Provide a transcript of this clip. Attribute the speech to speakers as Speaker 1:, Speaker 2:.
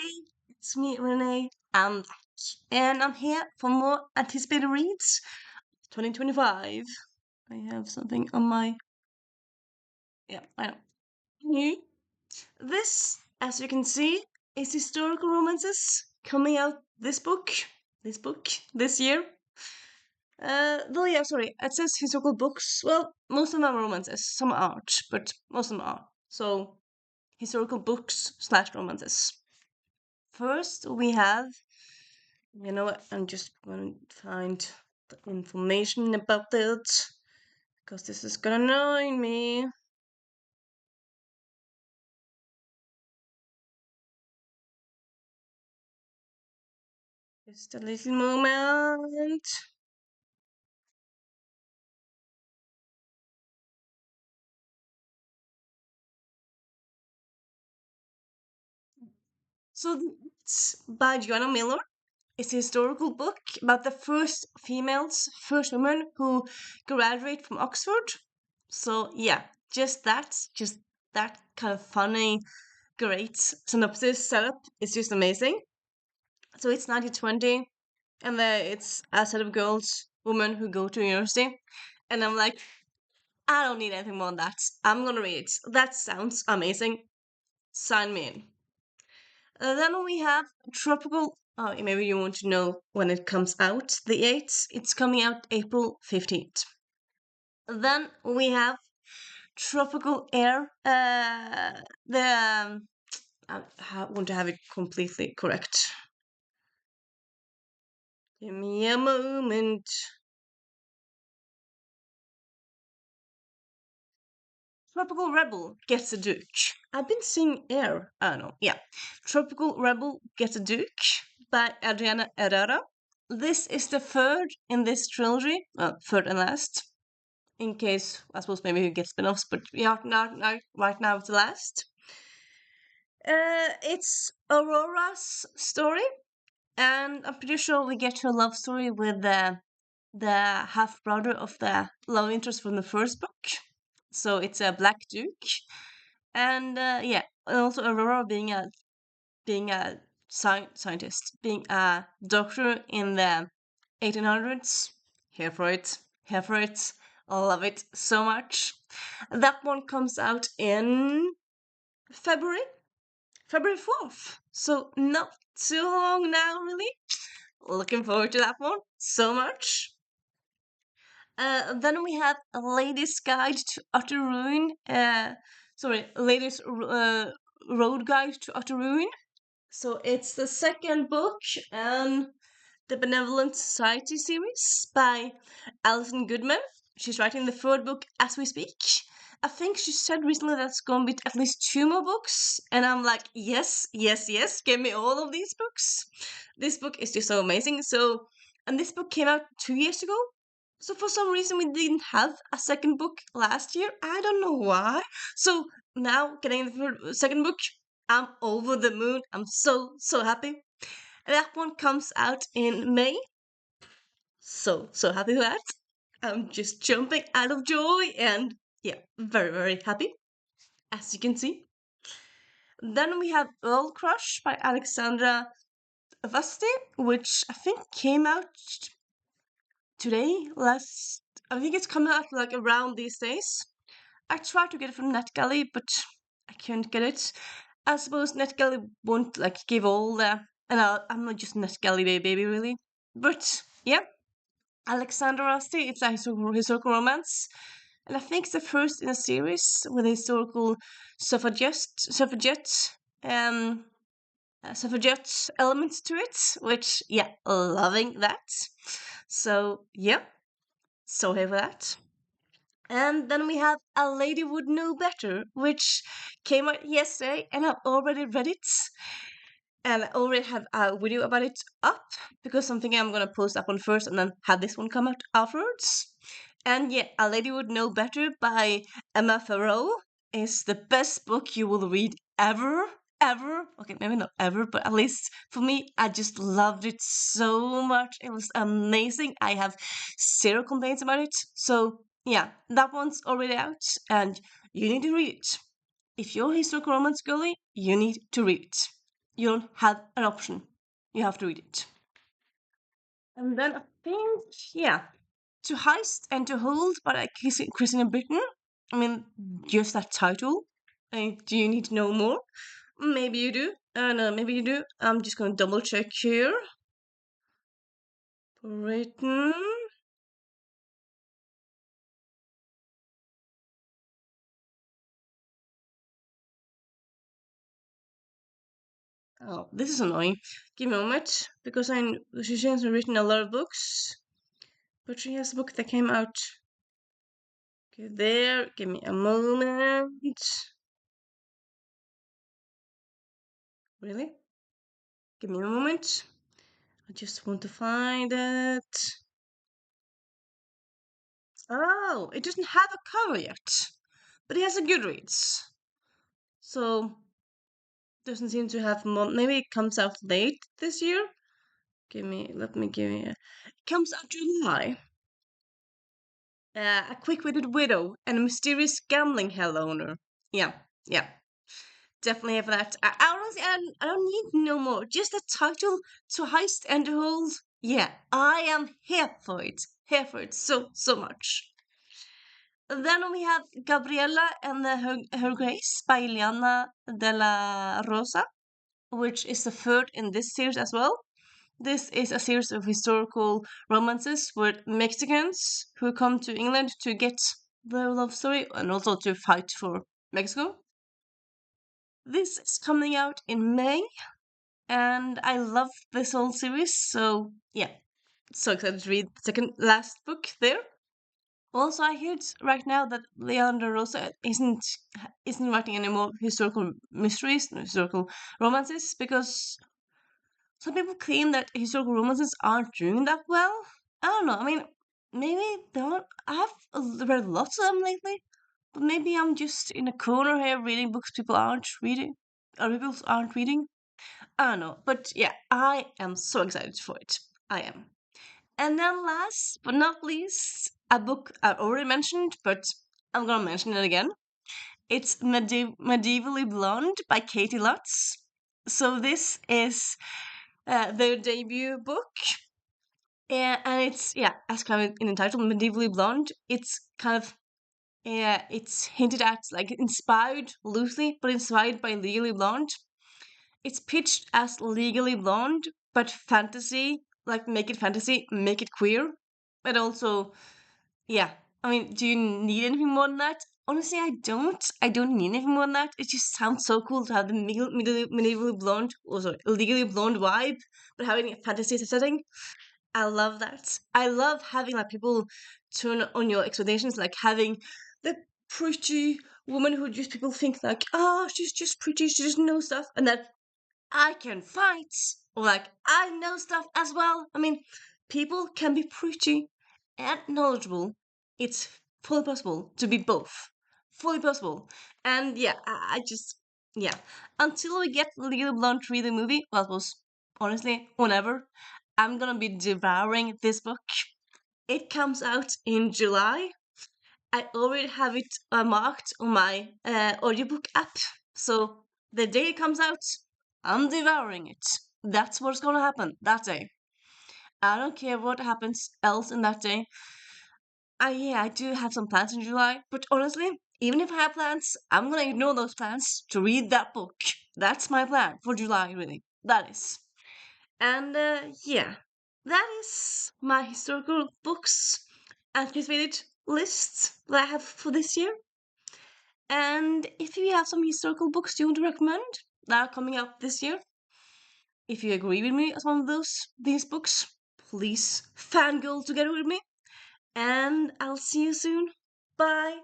Speaker 1: Hey, it's me, Renee. I'm back, and I'm here for more anticipated reads 2025. I have something on my. Yeah, I know. New. This, as you can see, is historical romances coming out this year. Though, yeah, sorry, it says historical books. Well, most of them are romances. Some are art, but most of them are. So, historical books slash romances. First, we have. You know what? I'm just going to find the information about it because this is gonna annoy me. Just a little moment. So it's by Joanna Miller. It's a historical book about the first woman who graduated from Oxford. So yeah, just that kind of funny, great synopsis setup is just amazing. So it's 1920, and it's a set of girls, women who go to university, and I'm like, I don't need anything more than that. I'm gonna read it. That sounds amazing. Sign me in. Then we have tropical. Oh, maybe you want to know when it comes out. The 8th. It's coming out April 15th. Then we have tropical air. I want to have it completely correct. Give me a moment. Tropical Rebel gets a Duke. I've been seeing Air. I don't know. Yeah. Tropical Rebel gets a Duke by Adrianna Herrera. This is the third in this trilogy. Well, third and last. In case, I suppose maybe we get spin offs, but yeah, right now it's the last. It's Aurora's story, and I'm pretty sure we get her love story with the half brother of the love interest from the first book. So it's a Black Duke, and yeah, and also Aurora being a scientist, being a doctor in the 1800s. Here for it, here for it. I love it so much. That one comes out in February, February 4th. So not too long now, really. Looking forward to that one so much. Then we have a Lady's Guide to Utter Ruin. Lady's Road Guide to Utter Ruin. So it's the second book in the Benevolent Society series by Alison Goodman. She's writing the third book as we speak. I think she said recently that's going to be at least 2 more books, and I'm like, yes, yes, yes, give me all of these books. This book is just so amazing. So, and this book came out 2 years ago. So for some reason we didn't have a second book last year. I don't know why. So now getting the second book, I'm over the moon. I'm so happy. That one comes out in May. So happy with that. I'm just jumping out of joy and yeah, very happy, as you can see. Then we have Earl Crush by Alexandra vashti, which I think came out today. I think it's coming out like around these days. I tried to get it from NetGalley, but I couldn't get it. I suppose NetGalley won't like give all the, and I'm not just NetGalley baby really. But yeah, Alexandra Rusty, it's a historical romance. And I think it's the first in a series with a historical suffragette, um, suffragette elements to it, which, yeah, loving that. So, yeah, so here for that. And then we have A Lady Would Know Better, which came out yesterday, and I've already read it. And I already have a video about it up because I'm thinking I'm gonna post that one first and then have this one come out afterwards. And yeah, A Lady Would Know Better by Emma Farrow is the best book you will read ever. Ever. Okay, maybe not ever, but at least for me, I just loved it so much. It was amazing. I have zero complaints about it. So yeah, that one's already out and you need to read it. If you're a historical romance girly, you need to read it. You don't have an option. You have to read it. And then I think, yeah, To Heist and To Hold by Christina Britton. I mean, just that title. Do you need to know more? Maybe you do. No, maybe you do. I'm just gonna double check here. Britain. Oh, this is annoying. Give me a moment, because she has written a lot of books, but she has a book that came out. Okay, there. Give me a moment. Really? Give me a moment. I just want to find it. Oh, it doesn't have a cover yet, but it has a Goodreads. So doesn't seem to have maybe it comes out late this year. Let me give me. It comes out July. A quick-witted widow and a mysterious gambling hell owner. Yeah, yeah, definitely have that. I don't need no more. Just the title, To Heist and To Hold. Yeah, I am here for it. Here for it so much. Then we have Gabriela and Her Grace by Liana de la Rosa, which is the third in this series as well. This is a series of historical romances with Mexicans who come to England to get their love story and also to fight for Mexico. This is coming out in May, and I love this whole series, so yeah, so excited to read the second last book there. Also, I heard right now that Leandro Rosa isn't writing any more historical mysteries, historical romances, because some people claim that historical romances aren't doing that well. I don't know. I mean, maybe they aren't. I have read lots of them lately, but maybe I'm just in a corner here reading books people aren't reading, or people aren't reading. I don't know. But yeah, I am so excited for it. I am. And then last but not least, a book I've already mentioned, but I'm gonna mention it again. It's Medivally Blonde by Caity Lotz. So this is their debut book. And it's, yeah, as kind of in the title, Medievally Blonde. It's kind of, yeah, it's hinted at, like, inspired loosely, but inspired by Legally Blonde. It's pitched as Legally Blonde, but fantasy, like, make it fantasy, make it queer. But also, yeah, I mean, do you need anything more than that? Honestly, I don't. I don't need anything more than that. It just sounds so cool to have the medievally blonde, or sorry, legally blonde vibe, but having a fantasy setting. I love that. I love having like people turn on your expectations, like having the pretty woman who just people think like, oh, she's just pretty, she doesn't know stuff, and that I can fight, or like I know stuff as well. I mean, people can be pretty and knowledgeable. It's fully possible to be both. Fully possible. And yeah, I just, yeah. Until we get Legally Blonde 3 the movie, well, it was honestly, whenever, I'm gonna be devouring this book. It comes out in July. I already have it marked on my audiobook app. So the day it comes out, I'm devouring it. That's what's gonna happen that day. I don't care what happens else in that day. I do have some plans in July, but honestly, even if I have plans, I'm gonna ignore those plans to read that book. That's my plan for July, really. That is. And yeah, that is my historical books anticipated list that I have for this year. And if you have some historical books you want to recommend that are coming out this year, if you agree with me as one of these books, please fangirl together with me. And I'll see you soon. Bye.